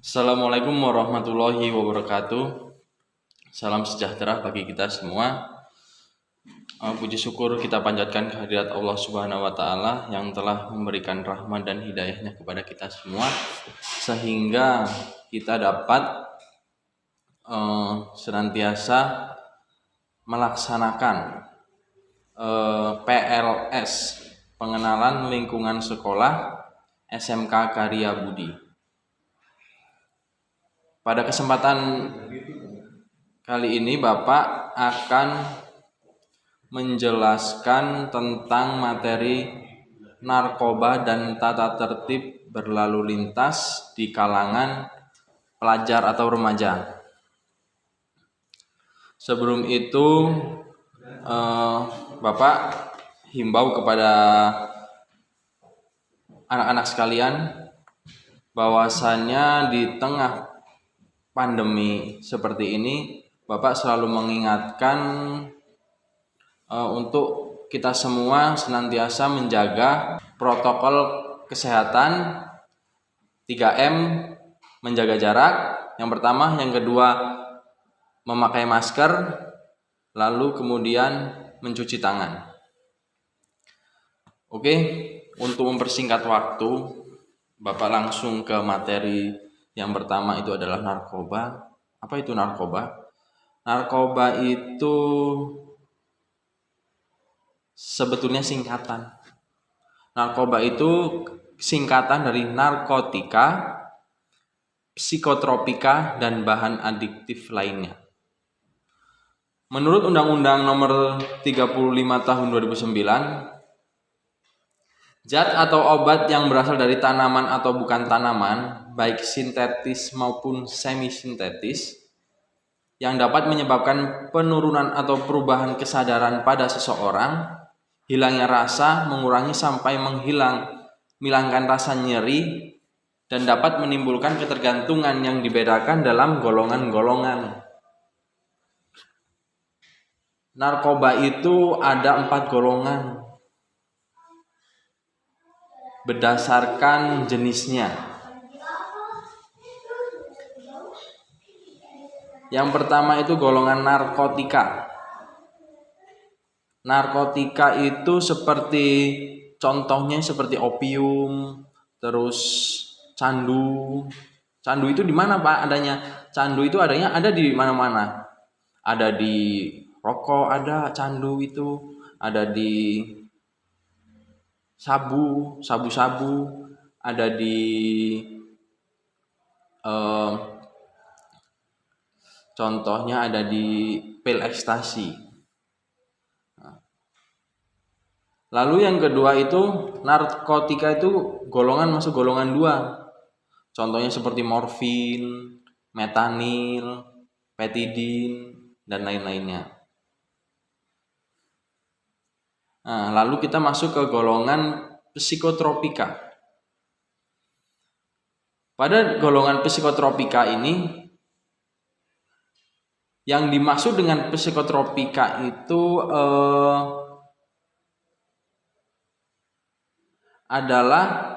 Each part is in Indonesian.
Assalamualaikum warahmatullahi wabarakatuh. Salam sejahtera bagi kita semua. Puji syukur kita panjatkan kehadirat Allah Subhanahu wa taala yang telah memberikan rahmat dan hidayahnya kepada kita semua sehingga kita dapat senantiasa melaksanakan PLS, pengenalan lingkungan sekolah SMK Karya Budi. Pada kesempatan kali ini Bapak akan menjelaskan tentang materi narkoba dan tata tertib berlalu lintas di kalangan pelajar atau remaja. Sebelum itu Bapak himbau kepada anak-anak sekalian bahwasannya di tengah pandemi seperti ini Bapak selalu mengingatkan untuk kita semua senantiasa menjaga protokol kesehatan 3M, menjaga jarak yang pertama, yang kedua memakai masker, lalu kemudian mencuci tangan. Oke, untuk mempersingkat waktu Bapak langsung ke materi yang pertama, itu adalah narkoba. Apa itu narkoba? Narkoba itu sebetulnya singkatan. Narkoba itu singkatan dari narkotika, psikotropika, dan bahan adiktif lainnya. Menurut Undang-Undang Nomor 35 Tahun 2009, zat atau obat yang berasal dari tanaman atau bukan tanaman, baik sintetis maupun semi-sintetis, yang dapat menyebabkan penurunan atau perubahan kesadaran pada seseorang, hilangnya rasa, mengurangi sampai menghilangkan rasa nyeri, dan dapat menimbulkan ketergantungan yang dibedakan dalam golongan-golongan. Narkoba itu ada 4 golongan berdasarkan jenisnya. Yang pertama itu golongan narkotika. Narkotika itu contohnya seperti opium, terus candu. Candu itu di mana Pak adanya? Candu itu ada di mana-mana. Ada di rokok, ada candu itu, ada di sabu-sabu, ada di contohnya ada di pil ekstasi. Lalu yang kedua itu narkotika itu masuk golongan 2. Contohnya seperti morfin, metanil, petidin, dan lain-lainnya. Nah, lalu kita masuk ke golongan psikotropika. Pada golongan psikotropika ini, yang dimaksud dengan psikotropika itu adalah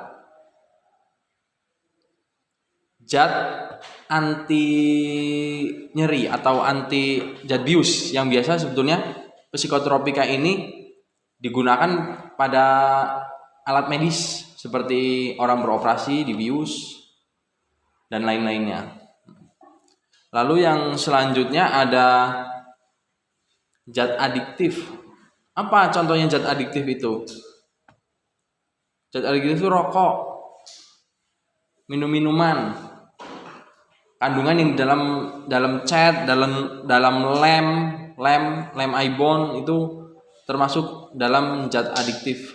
zat anti nyeri atau anti zat bius yang biasa sebetulnya psikotropika ini digunakan pada alat medis seperti orang beroperasi dibius dan lain-lainnya. Lalu yang selanjutnya ada zat adiktif. Apa contohnya zat adiktif itu? Zat adiktif itu rokok, minum-minuman, kandungan yang dalam cat, dalam lem ibon itu termasuk dalam zat adiktif.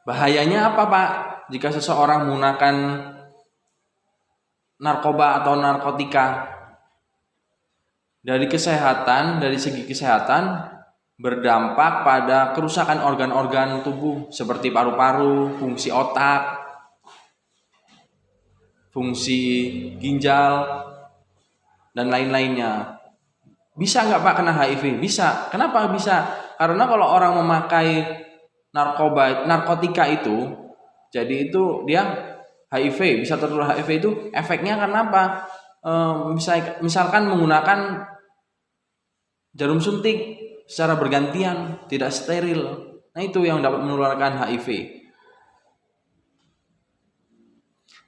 Bahayanya apa Pak jika seseorang menggunakan narkoba atau narkotika? Dari segi kesehatan berdampak pada kerusakan organ-organ tubuh seperti paru-paru, fungsi otak, fungsi ginjal, dan lain-lainnya. Bisa nggak Pak kena HIV? Bisa. Kenapa bisa? Karena kalau orang memakai narkotika itu, jadi itu dia HIV, bisa tertular HIV itu efeknya karena apa? Misalkan menggunakan jarum suntik secara bergantian, tidak steril. Nah, itu yang dapat menularkan HIV.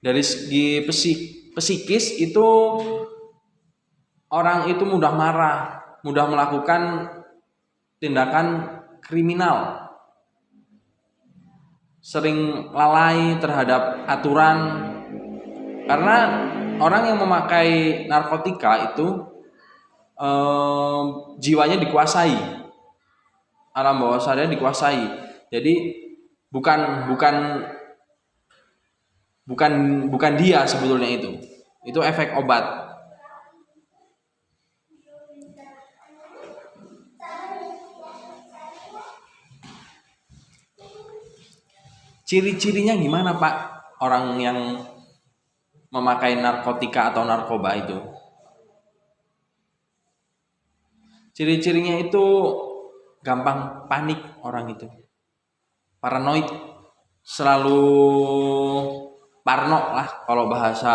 Dari segi psikis itu orang itu mudah marah, mudah melakukan tindakan kriminal, sering lalai terhadap aturan, karena orang yang memakai narkotika itu jiwanya dikuasai, alam bawah sadar dikuasai. Jadi bukan dia sebetulnya, itu efek obat. Ciri-cirinya gimana Pak orang yang memakai narkotika atau narkoba itu? Ciri-cirinya itu gampang panik orang itu, paranoid, selalu parno lah kalau bahasa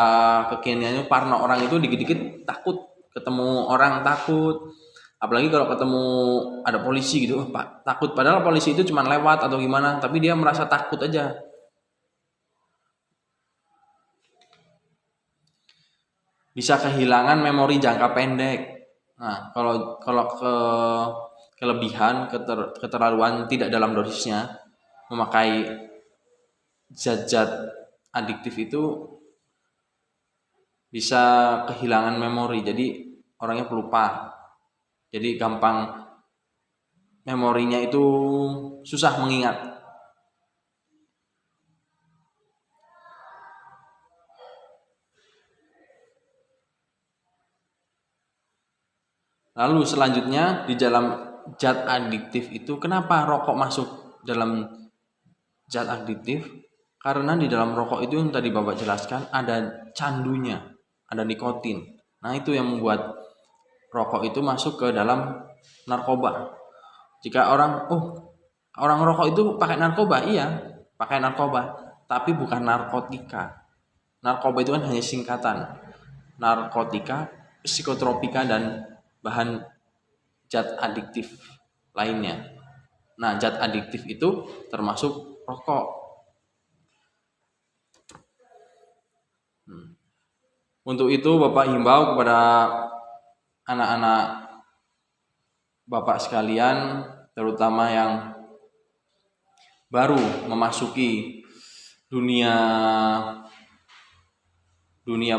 kekiniannya, parno. Orang itu dikit-dikit takut, ketemu orang takut, apalagi kalau ketemu ada polisi gitu, Pak takut, padahal polisi itu cuma lewat atau gimana, tapi dia merasa takut aja. Bisa kehilangan memori jangka pendek. Nah, kalau kelebihan, keterlaluan tidak dalam dosisnya, memakai zat-zat adiktif itu bisa kehilangan memori, jadi orangnya pelupa, jadi gampang memorinya itu susah mengingat. Lalu selanjutnya di dalam zat adiktif itu, kenapa rokok masuk dalam zat adiktif? Karena di dalam rokok itu yang tadi Bapak jelaskan ada candunya, ada nikotin. Nah, itu yang membuat rokok itu masuk ke dalam narkoba. Jika orang rokok itu pakai narkoba, iya, pakai narkoba, tapi bukan narkotika. Narkoba itu kan hanya singkatan. Narkotika, psikotropika, dan bahan zat adiktif lainnya. Nah, zat adiktif itu termasuk rokok. Untuk itu Bapak himbau kepada anak-anak Bapak sekalian, terutama yang baru memasuki dunia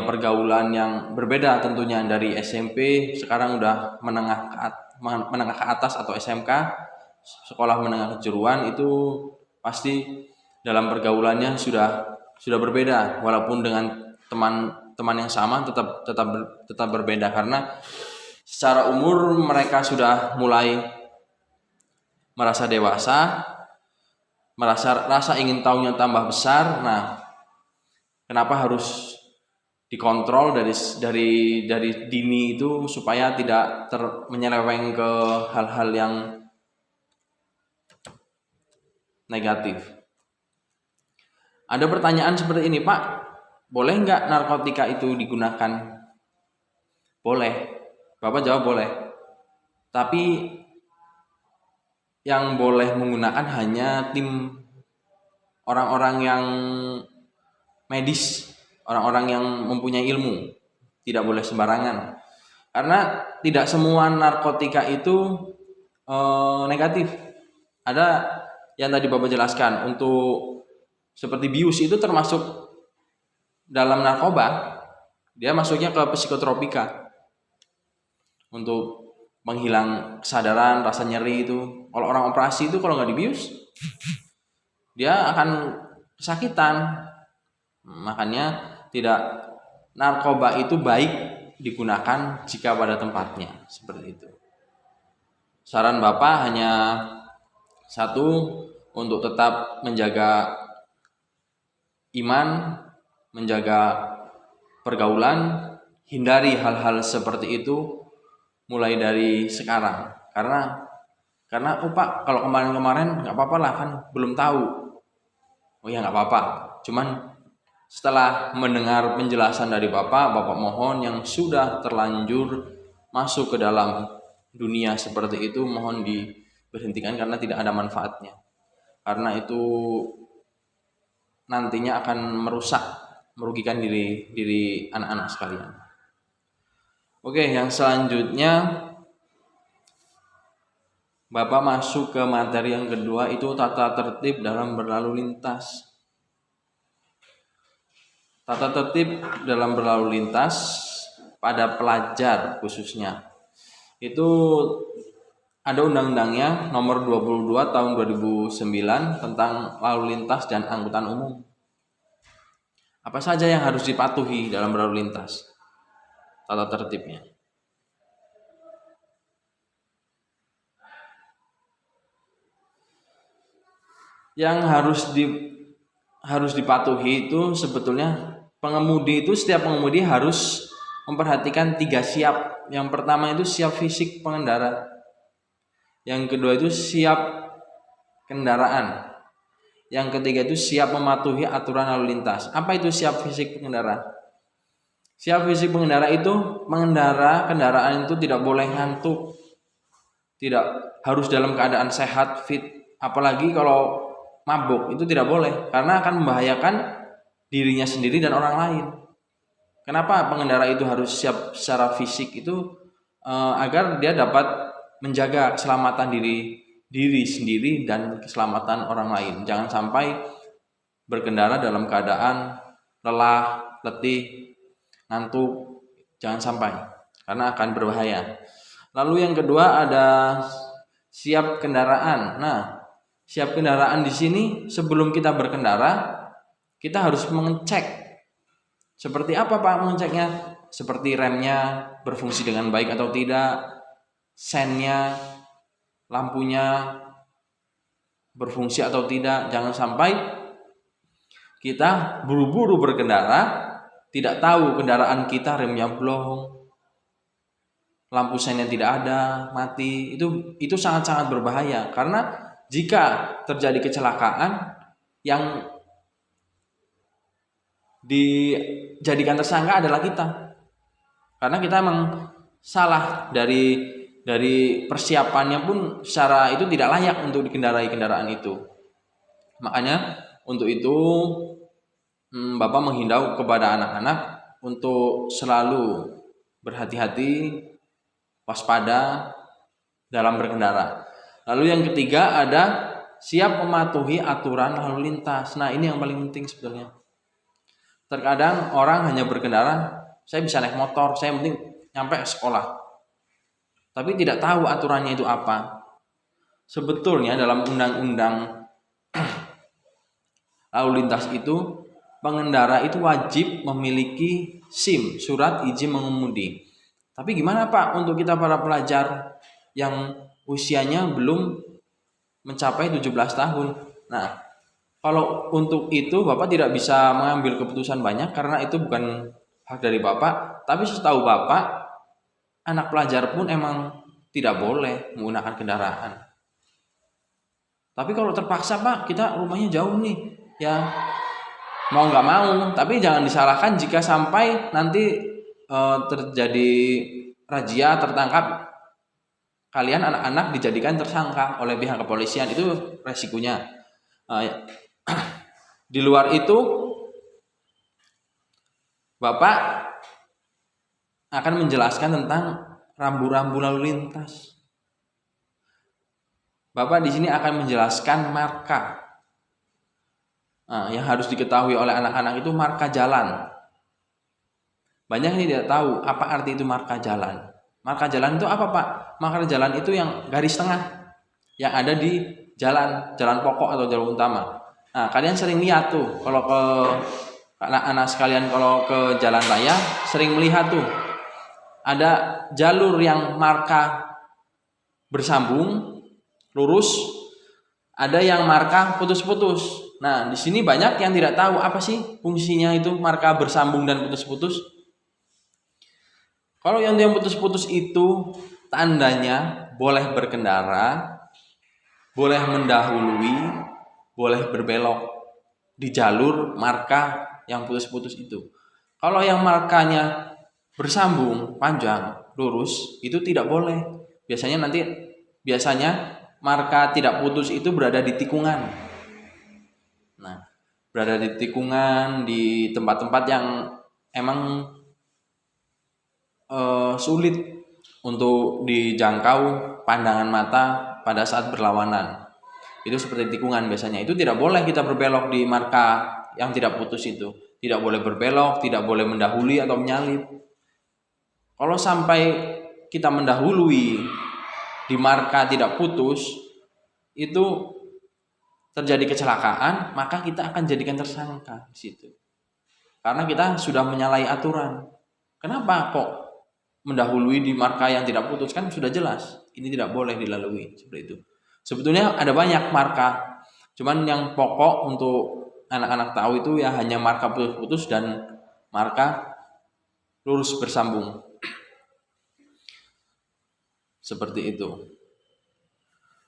pergaulan yang berbeda tentunya dari SMP, sekarang udah menengah ke atas atau SMK, sekolah menengah kejuruan, itu pasti dalam pergaulannya sudah berbeda, walaupun dengan teman yang sama tetap berbeda, karena secara umur mereka sudah mulai merasa dewasa, rasa ingin tahunya tambah besar. Nah, kenapa harus dikontrol dari dini itu supaya tidak menyeleweng ke hal-hal yang negatif. Ada pertanyaan seperti ini, Pak, boleh nggak narkotika itu digunakan? Boleh. Bapak jawab boleh. Tapi yang boleh menggunakan hanya tim orang-orang yang medis, orang-orang yang mempunyai ilmu. Tidak boleh sembarangan. Karena tidak semua narkotika itu negatif. Ada yang tadi Bapak jelaskan, untuk seperti bius itu termasuk dalam narkoba. Dia masuknya ke psikotropika untuk menghilang kesadaran, rasa nyeri itu. Kalau orang operasi itu kalau nggak dibius, dia akan kesakitan. Makanya narkoba itu baik digunakan jika pada tempatnya, seperti itu. Saran Bapak hanya satu, untuk tetap menjaga iman, menjaga pergaulan, hindari hal-hal seperti itu mulai dari sekarang. Karena Karena Pak kalau kemarin-kemarin nggak apa-apa lah kan belum tahu. Oh ya nggak apa-apa. Cuman setelah mendengar penjelasan dari Bapak mohon yang sudah terlanjur masuk ke dalam dunia seperti itu mohon diberhentikan karena tidak ada manfaatnya. Karena itu nantinya akan merugikan diri anak-anak sekalian. Oke, yang selanjutnya Bapak masuk ke materi yang kedua, itu tata tertib dalam berlalu lintas. Tata tertib dalam berlalu lintas pada pelajar khususnya. Itu ada undang-undangnya nomor 22 tahun 2009 tentang lalu lintas dan angkutan umum. Apa saja yang harus dipatuhi dalam berlalu lintas? Tata tertibnya. Yang harus dipatuhi itu sebetulnya setiap pengemudi harus memperhatikan 3 siap. Yang pertama itu siap fisik pengendara. Yang kedua itu siap kendaraan. Yang ketiga itu siap mematuhi aturan lalu lintas. Apa itu siap fisik pengendara? Siap fisik pengendara itu mengendara kendaraan itu tidak boleh ngantuk. Tidak harus dalam keadaan sehat, fit. Apalagi kalau mabuk itu tidak boleh karena akan membahayakan dirinya sendiri dan orang lain. Kenapa pengendara itu harus siap secara fisik itu agar dia dapat menjaga keselamatan diri sendiri dan keselamatan orang lain. Jangan sampai berkendara dalam keadaan lelah, letih, ngantuk, jangan sampai karena akan berbahaya. Lalu yang kedua ada siap kendaraan. Nah, siap kendaraan di sini sebelum kita berkendara kita harus mengecek seperti apa Pak mengeceknya, seperti remnya berfungsi dengan baik atau tidak, sennya, lampunya berfungsi atau tidak. Jangan sampai kita buru-buru berkendara tidak tahu kendaraan kita remnya blong, lampu sennya tidak ada, mati. Itu sangat-sangat berbahaya karena jika terjadi kecelakaan yang dijadikan tersangka adalah kita. Karena kita memang salah dari persiapannya pun secara itu tidak layak untuk dikendarai kendaraan itu. Makanya untuk itu Bapak menghimbau kepada anak-anak untuk selalu berhati-hati, waspada dalam berkendara. Lalu yang ketiga ada siap mematuhi aturan lalu lintas. Nah, ini yang paling penting sebetulnya. Terkadang orang hanya berkendara, saya bisa naik motor, saya penting nyampe sekolah. Tapi tidak tahu aturannya itu apa. Sebetulnya dalam undang-undang lalu lintas itu pengendara itu wajib memiliki SIM, surat izin mengemudi. Tapi gimana Pak untuk kita para pelajar yang usianya belum mencapai 17 tahun. Nah, kalau untuk itu Bapak tidak bisa mengambil keputusan banyak karena itu bukan hak dari Bapak. Tapi setahu Bapak, anak pelajar pun emang tidak boleh menggunakan kendaraan. Tapi kalau terpaksa Pak, kita rumahnya jauh nih, ya mau nggak mau. Tapi jangan disalahkan jika sampai nanti terjadi razia, tertangkap, kalian anak-anak dijadikan tersangka oleh pihak kepolisian, itu resikonya. Di luar itu Bapak akan menjelaskan tentang rambu-rambu lalu lintas. Bapak di sini akan menjelaskan marka. Yang harus diketahui oleh anak-anak itu marka jalan. Banyak yang tidak tahu apa arti itu marka jalan. Marka jalan itu apa Pak? Marka jalan itu yang garis tengah yang ada di jalan pokok atau jalan utama. Nah, kalian sering lihat tuh kalau ke anak-anak sekalian kalau ke jalan raya sering melihat tuh ada jalur yang marka bersambung lurus, ada yang marka putus-putus. Nah, di sini banyak yang tidak tahu apa sih fungsinya itu marka bersambung dan putus-putus. Kalau yang putus-putus itu tandanya boleh berkendara, boleh mendahului, boleh berbelok di jalur marka yang putus-putus itu. Kalau yang markanya bersambung, panjang, lurus, itu tidak boleh. Biasanya marka tidak putus itu berada di tikungan. Nah, berada di tikungan, di tempat-tempat yang emang sulit untuk dijangkau pandangan mata pada saat berlawanan. Itu seperti tikungan biasanya. Itu tidak boleh kita berbelok di marka yang tidak putus itu. Tidak boleh berbelok, tidak boleh mendahului atau menyalip. Kalau sampai kita mendahului di marka tidak putus, itu terjadi kecelakaan, maka kita akan jadikan tersangka di situ. Karena kita sudah menyalahi aturan. Kenapa kok mendahului di marka yang tidak putus? Kan sudah jelas, ini tidak boleh dilalui seperti itu. Sebetulnya ada banyak marka, cuman yang pokok untuk anak-anak tahu itu ya hanya marka putus-putus dan marka lurus bersambung. Seperti itu.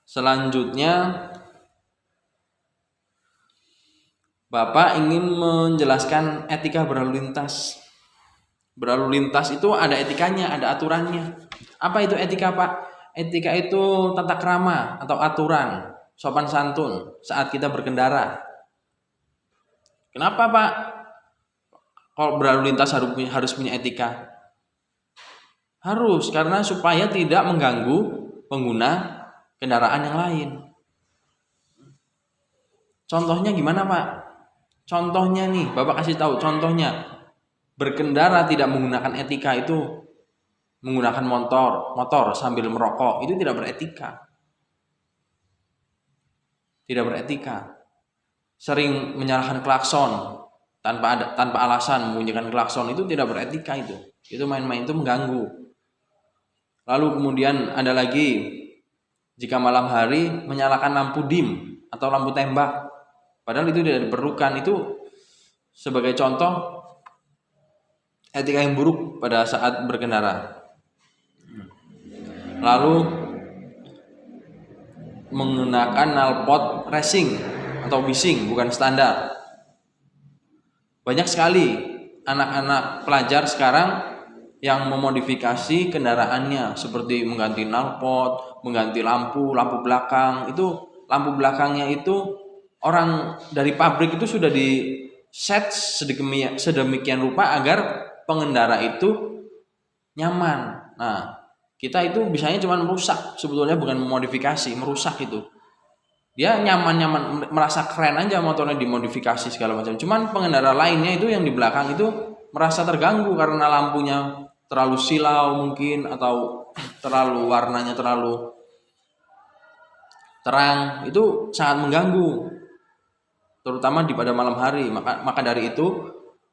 Selanjutnya, Bapak ingin menjelaskan etika berlalu lintas. Berlalu lintas itu ada etikanya, ada aturannya. Apa itu etika, Pak? Etika itu tata krama atau aturan, sopan santun saat kita berkendara. Kenapa, Pak? Kalau berlalu lintas harus punya etika? Harus, karena supaya tidak mengganggu pengguna kendaraan yang lain. Contohnya gimana, Pak? Contohnya nih, Bapak kasih tahu contohnya. Berkendara tidak menggunakan etika itu menggunakan motor sambil merokok, itu tidak beretika. Tidak beretika. Sering menyalakan klakson tanpa alasan, membunyikan klakson, itu tidak beretika itu. Itu main-main, itu mengganggu. Lalu kemudian ada lagi, jika malam hari menyalakan lampu dim atau lampu tembak, padahal itu tidak diperlukan. Itu sebagai contoh etika yang buruk pada saat berkendara. Lalu menggunakan knalpot racing atau bising bukan standar. Banyak sekali anak-anak pelajar sekarang yang memodifikasi kendaraannya seperti mengganti knalpot, mengganti lampu belakang. Itu lampu belakangnya itu orang dari pabrik itu sudah di set sedemikian rupa agar pengendara itu nyaman. Nah, kita itu bisanya cuma merusak, sebetulnya bukan memodifikasi, merusak itu. Dia nyaman, merasa keren aja motornya dimodifikasi segala macam. Cuman pengendara lainnya itu yang di belakang itu merasa terganggu karena lampunya terlalu silau mungkin, atau warnanya terlalu terang. Itu sangat mengganggu, terutama pada malam hari. Maka dari itu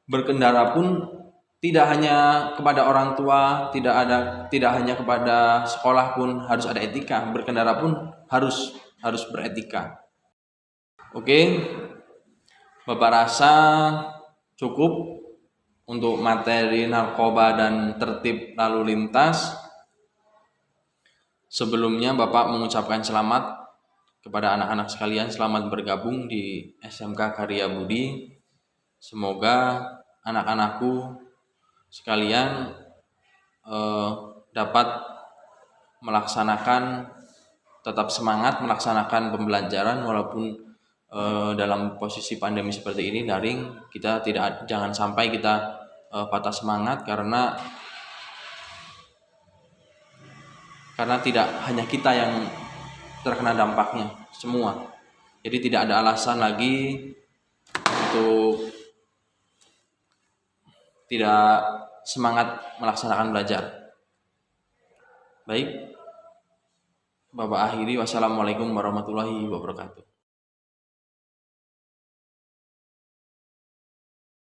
berkendara pun tidak hanya kepada orang tua, tidak hanya kepada sekolah pun harus ada etika. Berkendara pun harus beretika. Oke, Bapak rasa cukup untuk materi narkoba dan tertib lalu lintas. Sebelumnya Bapak mengucapkan selamat kepada anak-anak sekalian, selamat bergabung di SMK Karya Budi. Semoga anak-anakku sekalian dapat tetap semangat melaksanakan pembelajaran walaupun dalam posisi pandemi seperti ini daring. Jangan sampai kita patah semangat karena tidak hanya kita yang terkena dampaknya, semua. Jadi tidak ada alasan lagi untuk tidak semangat melaksanakan belajar. Baik, Bapak akhiri. Wassalamualaikum warahmatullahi wabarakatuh.